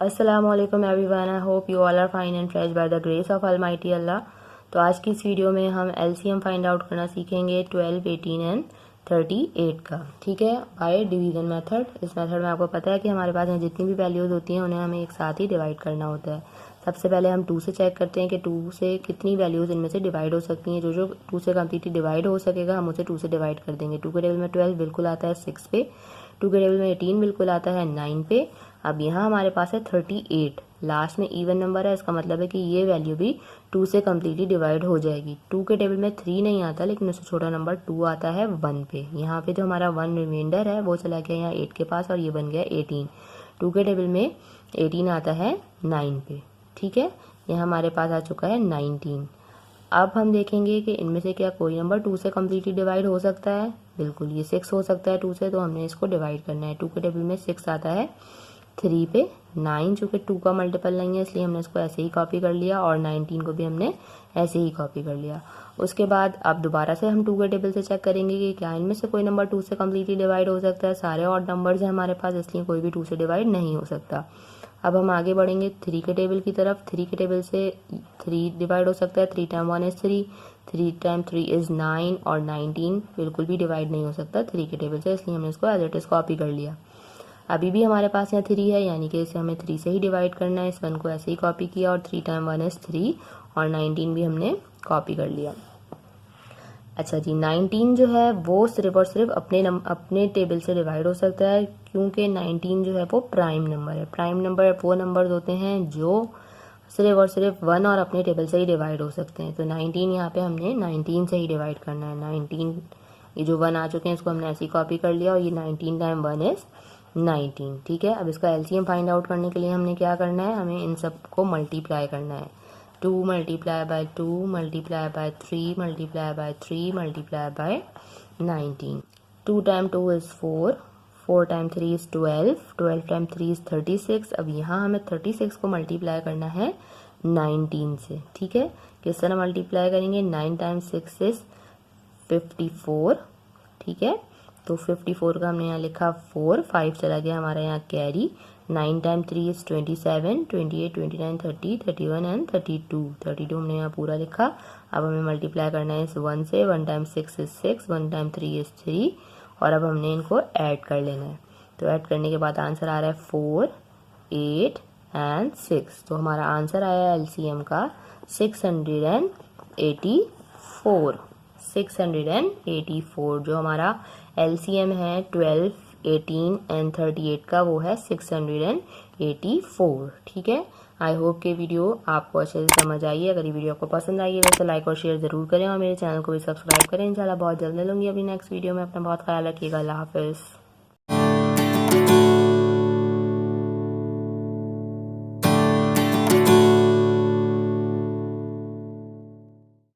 अस्सलामुअलैकुम everyone, I hope you all are fine and fresh by the grace of almighty Allah. तो आज की इस वीडियो में हम एलसीएम फाइंड आउट करना सीखेंगे 12, 18 एंड 38 का। ठीक है, बाय डिवीजन मेथड। इस मेथड में आपको पता है कि हमारे पास जितनी भी वैल्यूज़ होती हैं उन्हें हमें एक साथ ही डिवाइड करना होता है। सबसे पहले हम 2 से चेक करते हैं कि 2 से कितनी वैल्यूज़ इनमें से डिवाइड हो सकती हैं। जो जो 2 से कम्प्लीटली डिवाइड हो सकेगा हम उसे 2 से डिवाइड कर देंगे। 2 के टेबल में 12 बिल्कुल आता है 6 पे, 2 के टेबल में 18 बिल्कुल आता है 9 पे। अब यहाँ हमारे पास है 38, लास्ट में इवन नंबर है, इसका मतलब है कि ये वैल्यू भी 2 से कम्प्लीटली डिवाइड हो जाएगी। 2 के टेबल में 3 नहीं आता, लेकिन उससे छोटा नंबर 2 आता है 1 पे। यहाँ पे जो हमारा 1 रिमाइंडर है वो चला गया यहाँ 8 के पास और ये बन गया 18। 2 के टेबल में 18 आता है 9 पे। ठीक है, यहाँ हमारे पास आ चुका है 19। अब हम देखेंगे कि इनमें से क्या कोई नंबर 2 से कम्प्लीटली डिवाइड हो सकता है। बिल्कुल, ये 6 हो सकता है 2 से, तो हमने इसको डिवाइड करना है। 2 के टेबल में 6 आता है 3 पे। 9 चूँकि 2 का मल्टीपल नहीं है इसलिए हमने इसको ऐसे ही कॉपी कर लिया, और 19 को भी हमने ऐसे ही कॉपी कर लिया। उसके बाद अब दोबारा से हम 2 के टेबल से चेक करेंगे कि क्या इनमें से कोई नंबर 2 से कम्प्लीटली डिवाइड हो सकता है। सारे ऑड नंबर्स हैं हमारे पास, इसलिए कोई भी 2 से डिवाइड नहीं हो सकता। अब हम आगे बढ़ेंगे 3 के टेबल की तरफ। 3 के टेबल से 3 डिवाइड हो सकता है। 3 टाइम 1 इज़ 3, 3 टाइम 3 इज़ 9, और 19 बिल्कुल भी डिवाइड नहीं हो सकता 3 के टेबल से, इसलिए हमने इसको एज इट इज़ कॉपी कर लिया। अभी भी हमारे पास यहाँ 3 है, यानी कि इसे हमें 3 से ही डिवाइड करना है। इस 1 को ऐसे ही कॉपी किया, और 3 टाइम 1 इज़ 3, और 19 भी हमने कॉपी कर लिया। अच्छा जी, 19 जो है वो सिर्फ और सिर्फ अपने टेबल से डिवाइड हो सकता है, क्योंकि 19 जो है वो प्राइम नंबर है। प्राइम नंबर वो नंबर्स होते हैं जो सिर्फ और सिर्फ 1 और अपने टेबल से ही डिवाइड हो सकते हैं। तो 19 यहाँ पे हमने 19 से ही डिवाइड करना है। 19, ये जो 1 आ चुके हैं इसको हमने ऐसे ही कॉपी कर लिया, और ये 19 टाइम 1 इज़ 19। ठीक है, अब इसका एलसीएम फाइंड आउट करने के लिए हमने क्या करना है, हमें इन सब को मल्टीप्लाई करना है। 2 multiply by 2 multiply by 3 multiply by 3 multiply by 19। 2 time 2 is 4, 4 time 3 is 12, 12 time 3 is 36। अब यहाँ हमें 36 को मल्टीप्लाई करना है 19 से। ठीक है, किस तरह मल्टीप्लाई करेंगे, 9 टाइम 6 इज़ 54। ठीक है, तो 54 का हमने यहाँ लिखा 4, 5 चला गया हमारा यहाँ कैरी। 9 time 3 is 27, 28, 29, 30, 31 and 32। 32 हमने यहाँ पूरा लिखा। अब हमें मल्टीप्लाई करना है इस 1 से। 1 टाइम 6 इज़ 6, 1 टाइम 3 इज़ 3, और अब हमने इनको ऐड कर लेना है। तो ऐड करने के बाद आंसर आ रहा है 4, 8 एंड 6। तो हमारा आंसर आया एलसीएम का 684। 684 जो हमारा एलसीएम है 12, 18 एंड 38 का, वो है 684। ठीक है, आई होप कि वीडियो आपको अच्छे से समझ आई है। अगर ये वीडियो आपको पसंद आई है तो लाइक और शेयर ज़रूर करें, और मेरे चैनल को भी सब्सक्राइब करें। इंशाल्लाह बहुत जल्द मिलूंगी अपनी नेक्स्ट वीडियो में। अपना बहुत ख्याल रखिएगा। अल्लाह हाफिज़।